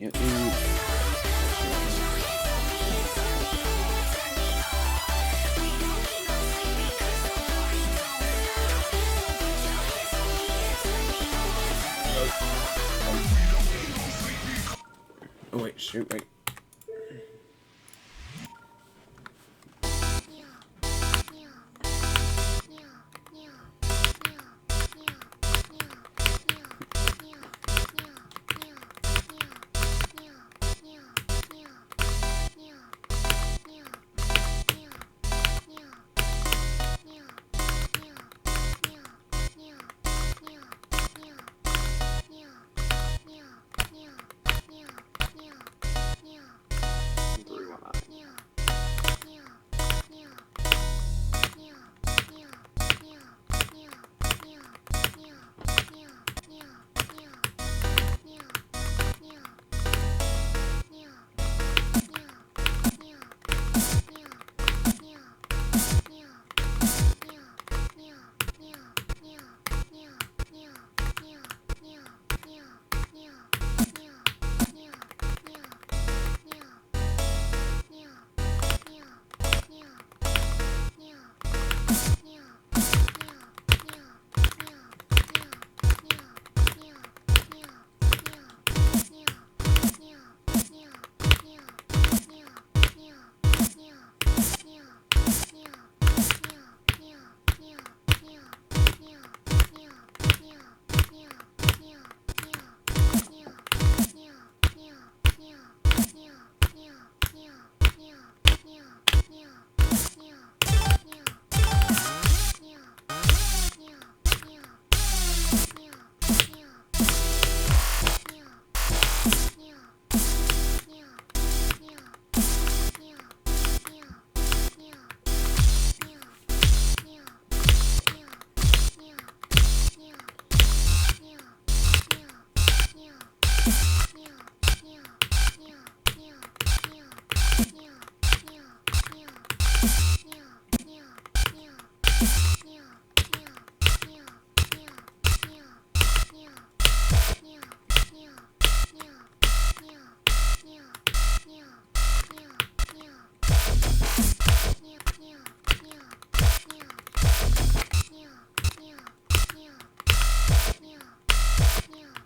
Oh wait, shoot, wait.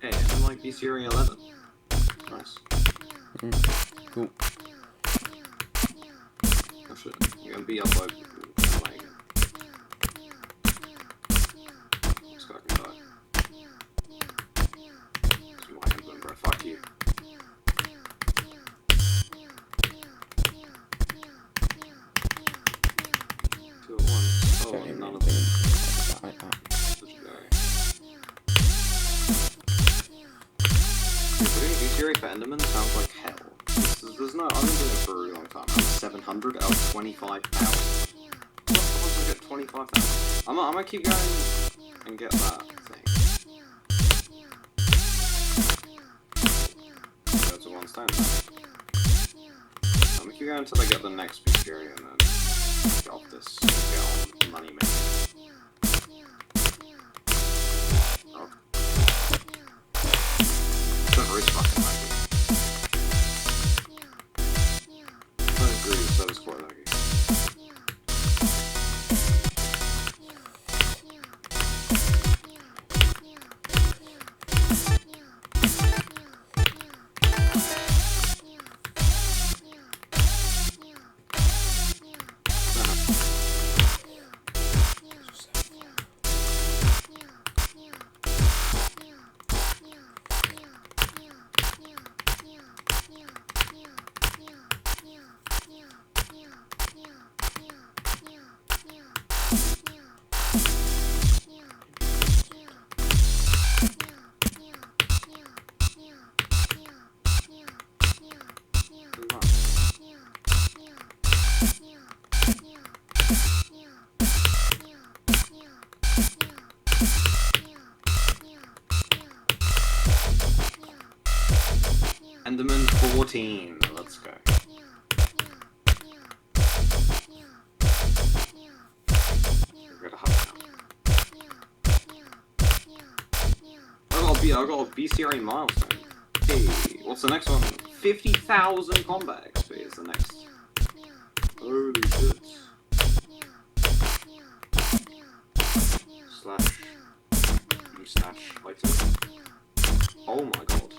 Hey, I'm like BCRE 11. Nice. Cool. Oh shit, you're gonna be up like... This guy can die. It's my emblem, bro. Fuck you. 2 at once. Oh, none of them. Like that. BCRE for Enderman sounds like hell. There's no... I've been doing it for a really long time. I'm 700 out of 25,000. Once I get 25,000. I'm gonna keep going and get that thing. Go to 1 stone. I'm gonna keep going until I get the next BCRE and then get off this get on money making. Oh. Server is fucking laggy. I agree with server's quite laggy. Enderman 14, let's go. We're gonna hop now. I got a BCRE milestone. Hey. What's the next one? 50,000 combat XP is the next. Holy shit. Slash. Slash item. Oh my god.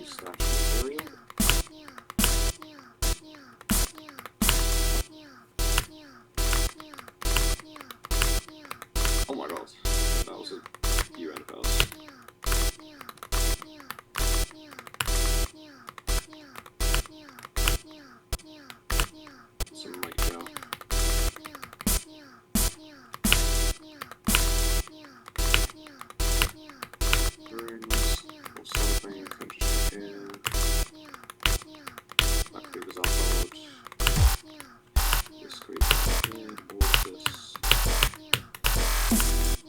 Slash material. Oh my god. That was a UN pass. Some might go. Runes or something. Can just here. That could be resolved. This could be here. All this.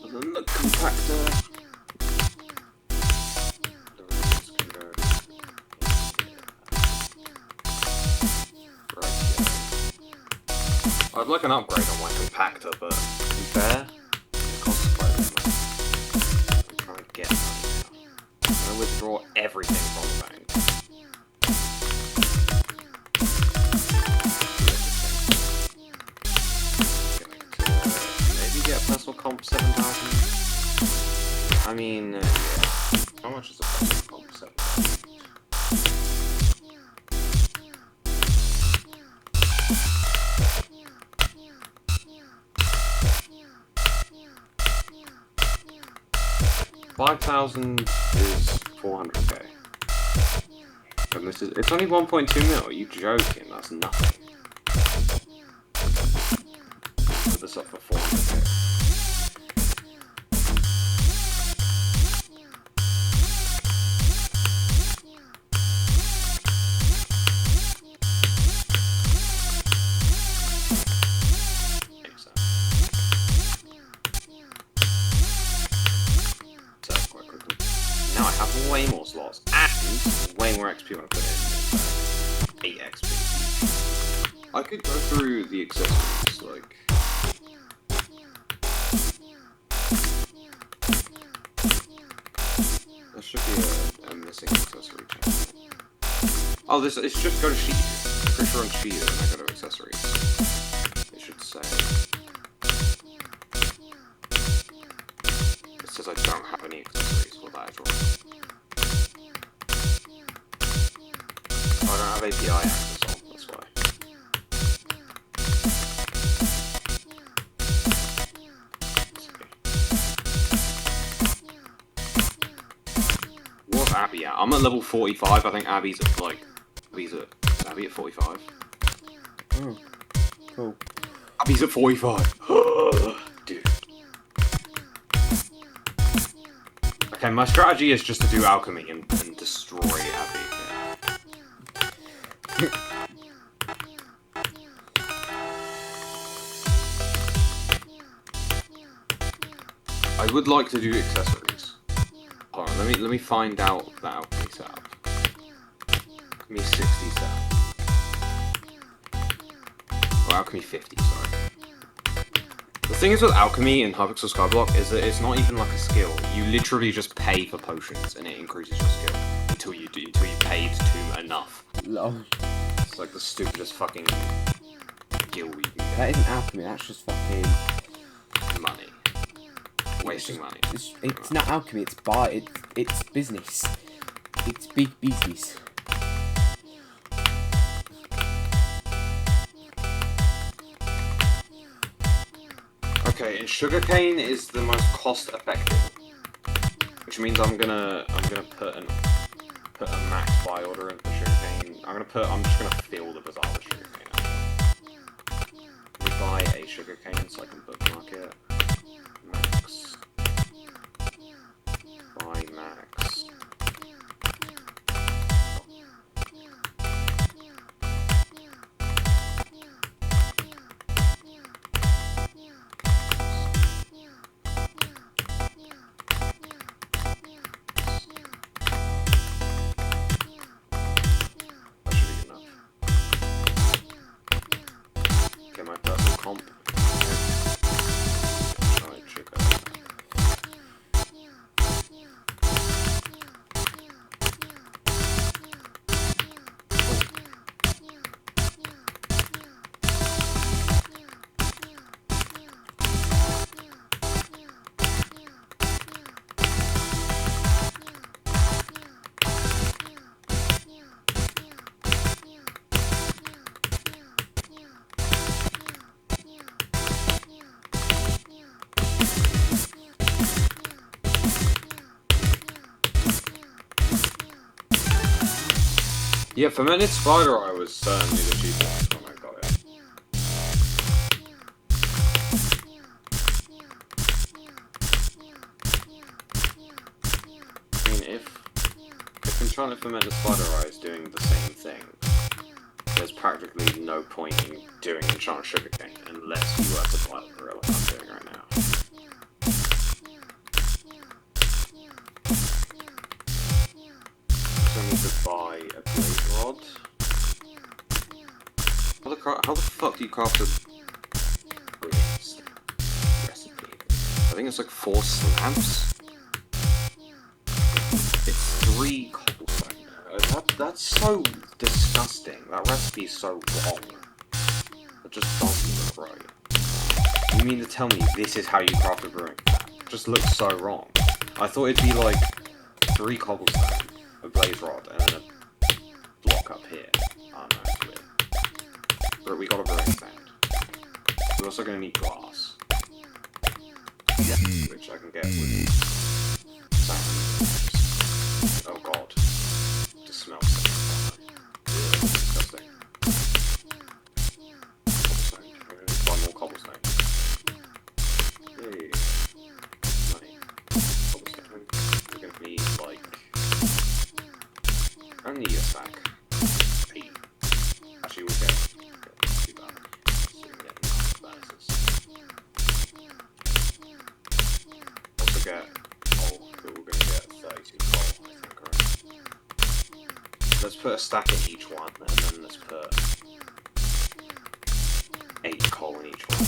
And then the compactor. I'd like an upgrade on my compactor, but to be fair, it costs quite a bit of money. I'm trying to get money now. I'm going to withdraw everything from the bank. Maybe get a personal comp 7,000. I mean, yeah. How much is a personal comp 7,000? $5,000 is 400k. And this is, it's only 1.2 mil, are you joking? That's nothing. Put this up for 400k. Now I have way more slots, and way more XP when I put in 8 XP. I could go through the accessories, like... There should be a missing accessory channel. Oh, it's just go to sheet. I'm pretty sure on sheet and I go to accessories. It should say... It says I don't have any accessories for that at all. Oh, I don't have API access on, that's why. What's Abby at? I'm at level 45, I think Abby's at like... Is Abby at 45? Oh, cool. Abby's at 45! Dude. Okay, my strategy is just to do alchemy and destroy Abby. I would like to do accessories. Hold on, let me find out the alchemy setup. Give me 60 setup. Or alchemy 50, sorry. The thing is with alchemy in Hypixel Skyblock is that it's not even like a skill. You literally just pay for potions and it increases your skill until you paid to enough. Lol. It's like the stupidest fucking skill you can get. That isn't alchemy, that's just fucking... Money. Wasting money. It's not alchemy, it's business. It's big business. Okay, and sugarcane is the most cost effective, which means I'm gonna put a max buy order in for sugarcane. I'm just gonna fill the bazaar with sugarcane. Let me buy a sugarcane so I can bookmark it. Max. Buy max. Get my personal comp. Yeah, fermented spider eye was certainly the cheapest when I got it. I mean, if enchanted fermented spider eye is doing the same thing, there's practically no point in doing enchanted sugarcane unless you were to buy the gorilla I'm doing right now. So I need to buy a blaze rod. How the fuck do you craft a recipe? I think it's like 4 slabs. It's 3 cobblestone. That's so disgusting. That recipe is so wrong. It just doesn't look right. You mean to tell me this is how you craft a brewing pan? It just looks so wrong. I thought it'd be like 3 cobblestone, a blaze rod, and then a block up here. Oh no, it's weird. But we got a brewing stand. We're also going to need glass, which I can get with sand. Oh god, it just smells so disgusting. Cobblestone. I'm going to find more cobblestone. Yay. Money. Cobblestone. We're going to need like... I only need a stack. 8. Actually, we'll get too bad. So we can get bonuses. Also get coal. We're going to get 32 coal, I think, right? Let's put a stack in each one, and then let's put 8 coal in each one.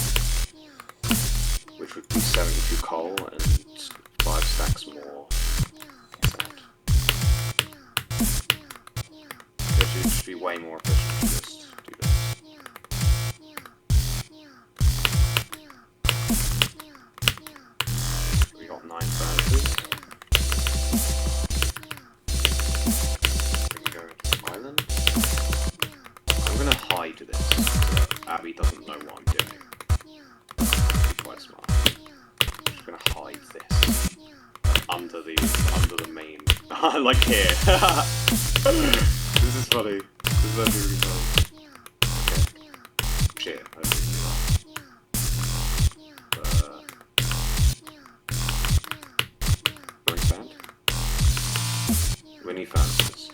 Which would be 72 coal and 5 stacks more sand. It should be way more efficient to just do this. We got 9 furnaces. We can go to the island. I'm gonna hide this so that Abby doesn't know what I'm doing. Be quite smart. I'm just gonna hide this under the main, like here. This is funny. This is actually really funny. Okay. Shit. I didn't do that. Going sand? We need furnaces.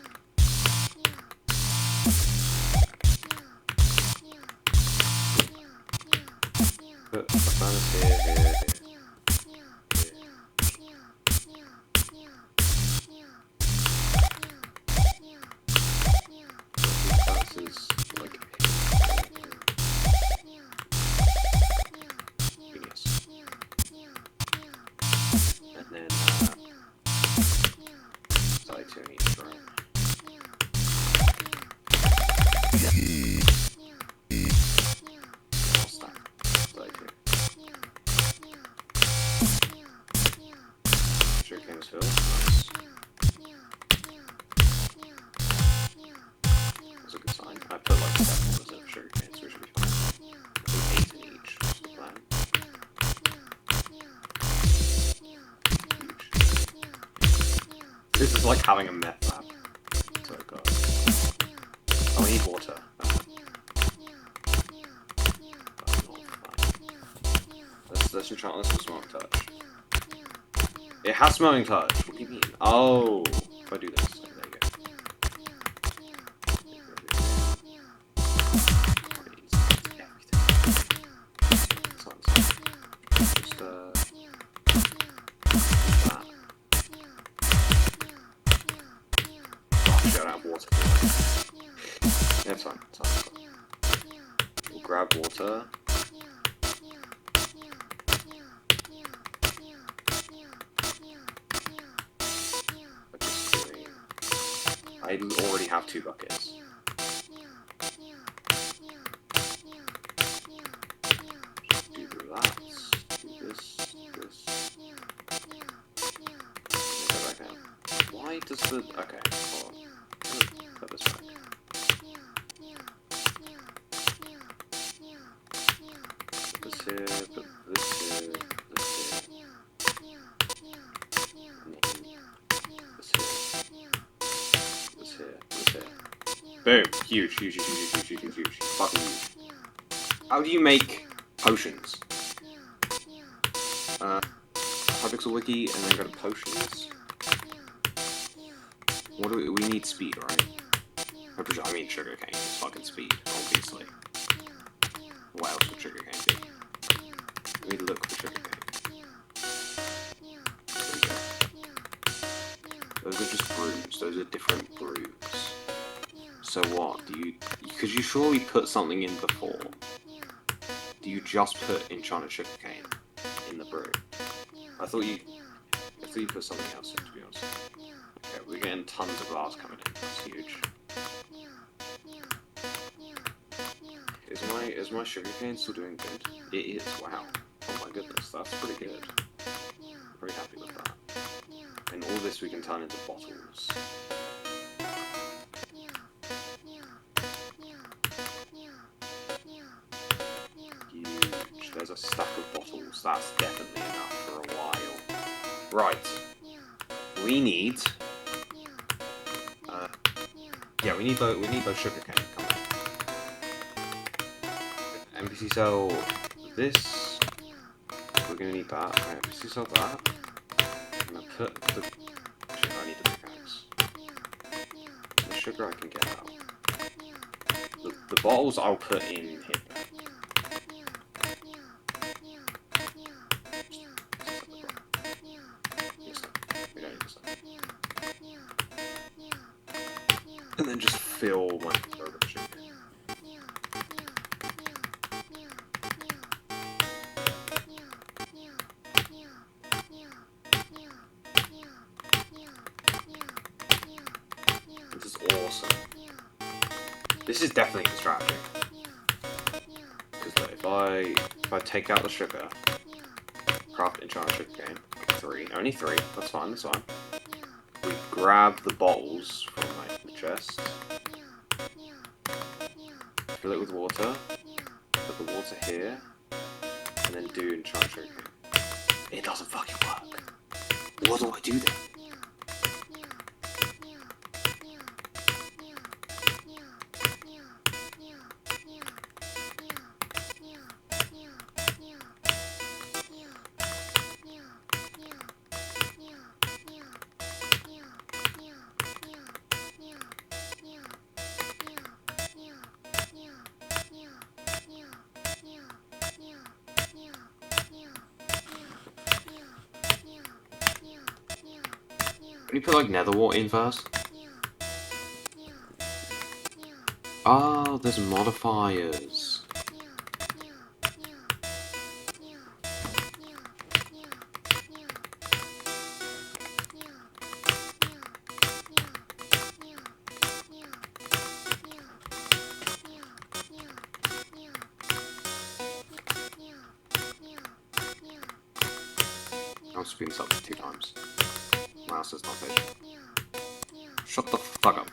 Put a furnace here, here, here. Furnaces like genius. And then side 2 in each room. I'll stack side 2. Sugarcane's filled. Nice. That's a good sign. I put like 7 on the sugarcane, so we should be fine. I put 8 in each. What's the plan? Huge. This is like having a meth lab. So god. Oh, we need water. Let's enchant this with smoke touch. It has smelling touch. What do you mean? Oh, if I do this, there you go. Just that. Oh shit, I don't have water. Yeah, it's fine. It's fine. We'll grab water. I already have 2 buckets. Just do that. Do this. Go back down. Why does the... Okay, hold on. Put this back. Put this here, put this here, this here. And then this here. This here. Boom. Huge, huge, huge, huge, huge, huge, huge, huge. Fucking huge. How do you make potions? Hypixel Wiki, and then go to potions. What do we need speed, right? I mean sugarcane. It's fucking speed, obviously. What else would sugarcane be? Let me look for sugarcane. There we go. Those are just brews. Those are different brews. So what? Do you... Because you surely put something in before. Do you just put enchanted sugarcane in the brew? I thought you put something else in, to be honest. Okay, we're getting tons of glass coming in. That's huge. Is my sugarcane still doing good? It is, wow. Oh my goodness, that's pretty good. I'm very happy with that. And all this we can turn into bottles. Huge. There's a stack of bottles. That's definitely enough for a while. Right. We need... yeah, we need those sugarcane. Come on. NPC cell this. We're gonna need that. Okay, NPC cell that. I'm gonna put the... Shit, I need the pickaxe. The sugar I can get out. The bottles I'll put in here. And then just fill my throat with sugar. This is awesome. This is definitely the strategy. Because if I take out the sugar, craft enchanted sugarcane, 3, only 3, that's fine, that's fine. We grab the bottles from my chest, fill it with water, put the water here, and then do enchanted sugarcane. It doesn't fucking work. What do I do then? Can you put like nether wart in first? Oh, there's modifiers. I'm speeding this up 2 times. My mouse is not patient. Shut the fuck up.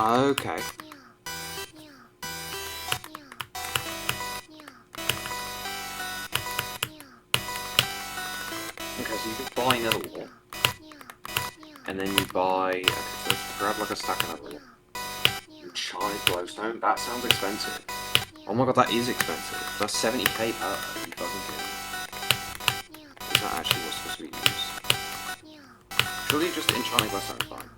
Okay. Okay, so you can buy another wall. And then you buy... Okay, so let's grab like a stack of another wall. Enchanted glowstone? That sounds expensive. Oh my god, that is expensive. That's 70k per... Are you fucking kidding me? Is that actually what's supposed to be used? Surely just enchanted glowstone is fine.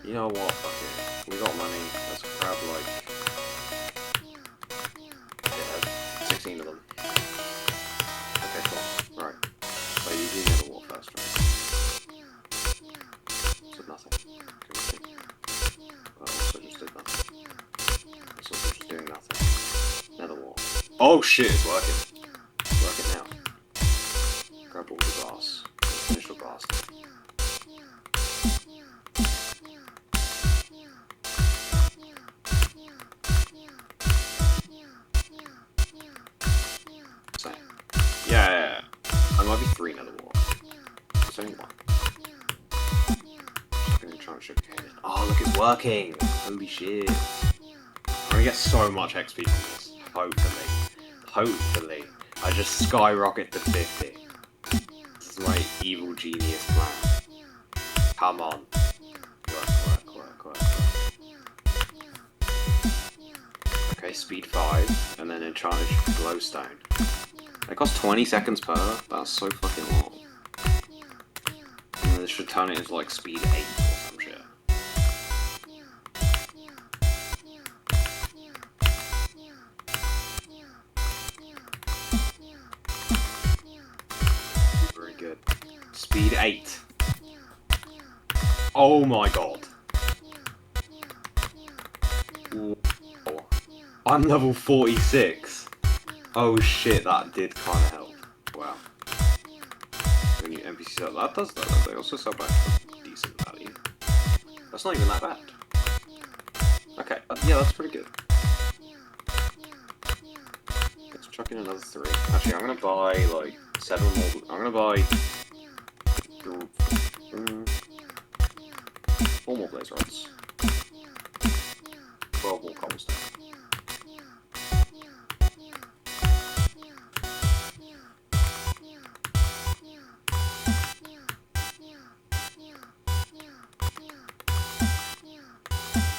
You know what, fuck it. We got money. Let's grab like... yeah, 16 of them. Okay, cool. Right. nothing. Well, also just did nothing. It's also just doing nothing. Another wall. Oh shit, it's working. It's working now. Grab all the glass. Finish the glass. Same. Yeah. I might be 3 another wall. It's only 1. I'm gonna try and sugarcoat it. Oh, look, it's working! Holy shit. I'm gonna get so much XP from this. Hopefully. I just skyrocket to 50. This is my evil genius plan. Come on. Work. Okay, speed 5, and then enchanted glowstone. It costs 20 seconds per. That's so fucking long. And then this should turn it into like speed 8 or some shit. Very good. Speed 8. Oh my god. Whoa. I'm level 46. Oh shit, that did kind of help. Wow. When you NPC sell that does that. They also sell back for decent value. That's not even that bad. Okay, yeah, that's pretty good. Let's chuck in another 3. Actually, I'm gonna buy like 7 more. I'm gonna buy 4 more blaze rods. 12 more cobblestone.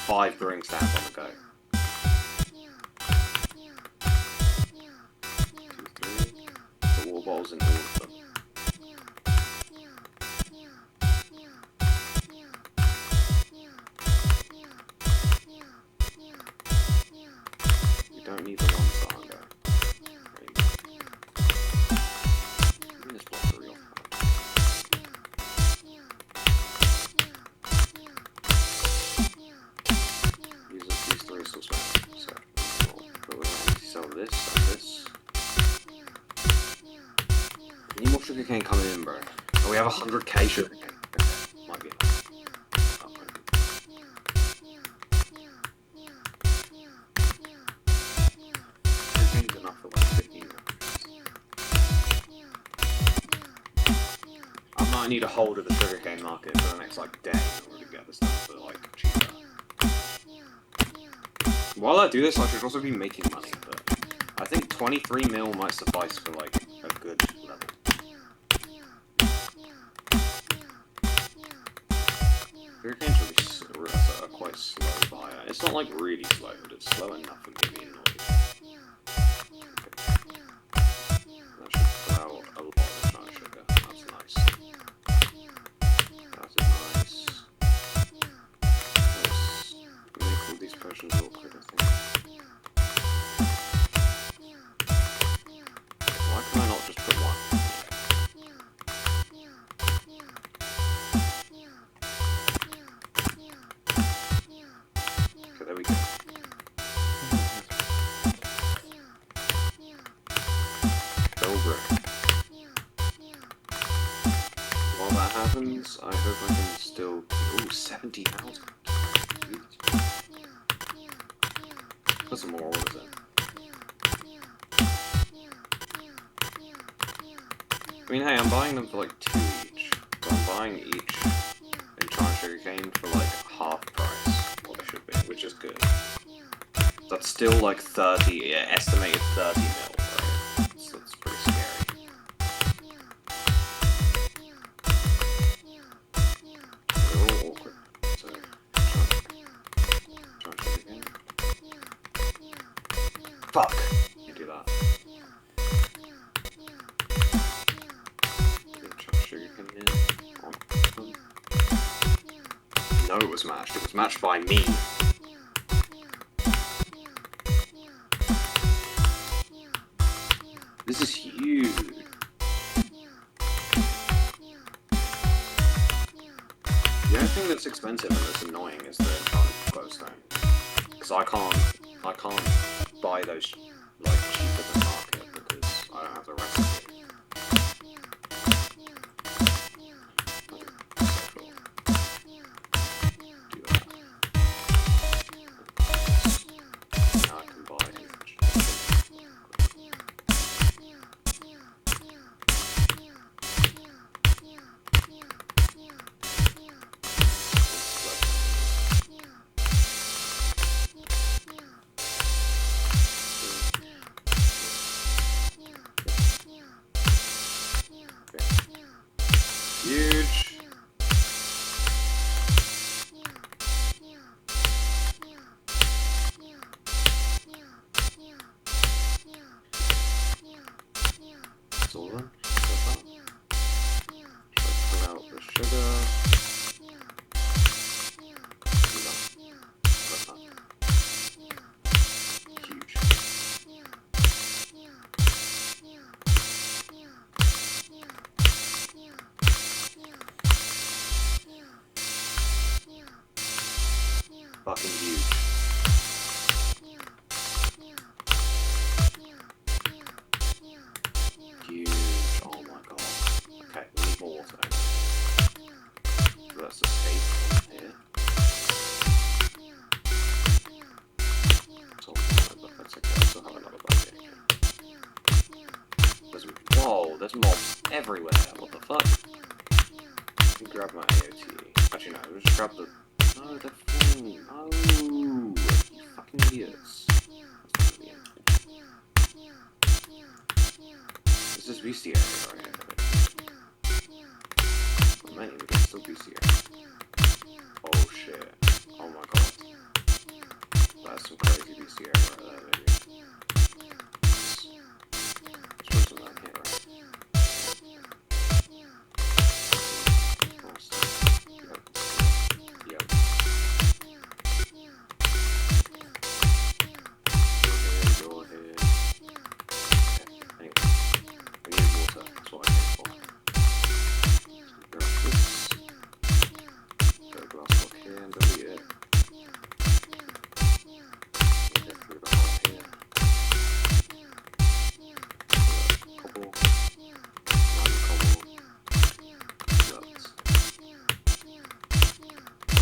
Five brewing stands on the go. 2, 3. Put water bottles in all of them. You don't need the long saga. This block's a real These 3 are still spending, so we're going to sell this and this. Need more sugarcane coming in, bro. Oh, we have 100k sugarcane. Okay, might be enough. Oh, sugarcane's enough for like 15 minutes. I might need a hold of the sugarcane market for the next like day in order to get this stuff for like cheaper. While I do this, I should also be making money, but I think 23 mil might suffice for like a good level. Sugarcane's really quite slow buyer. It's not like really slow, but it's slow enough for me to be annoyed. Okay. That should put out a lot of giant sugar. That's nice. That is nice. Let's make all these potions real quick, I think. Why can I not just put 1? Okay, there we go. Over. While that happens, I hope I can still. Ooh, 70,000. Put some more orders in. I mean, hey, I'm buying them for like 2 each. So I'm buying each enchanted sugarcane for like half price, what they should be, which is good. That's still like 30, yeah, estimated 30 mil, right? So that's pretty scary. They're all awkward. So, enchanted sugarcane. Fuck! You do that. No, it was matched. It was matched by me. This is huge. The only thing it's expensive and it's annoying is the glowstone. Because I can't buy those like cheaper than market because I don't have the recipe. Now I can buy it. Huge. That's all then. Put out the sugar. Huge. Fucking huge. Huge. Oh my god. Okay, we need more water. So that's the steak from here. So, that's okay. I still have another bucket. Whoa, there's mobs everywhere. What the fuck? Let me grab my AOT. Actually, no, we'll just grab the. No, they're flying. Oh, you fucking idiots. This is bestiary right here. For many, we can still bestiary. Oh shit. Oh my god. That's some crazy bestiary right there, baby. Let's put some down here, right? Yep.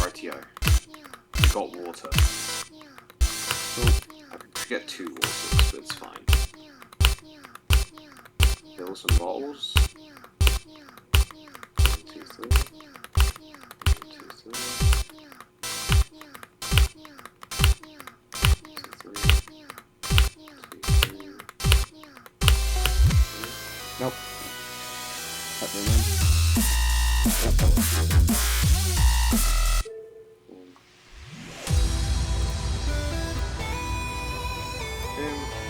Rightio. We got water. I could get 2 waters, but it's fine. Fill some bottles. 1, 2, 3. 1, 2, 3. 2, 3. Nope. That didn't win. Boom.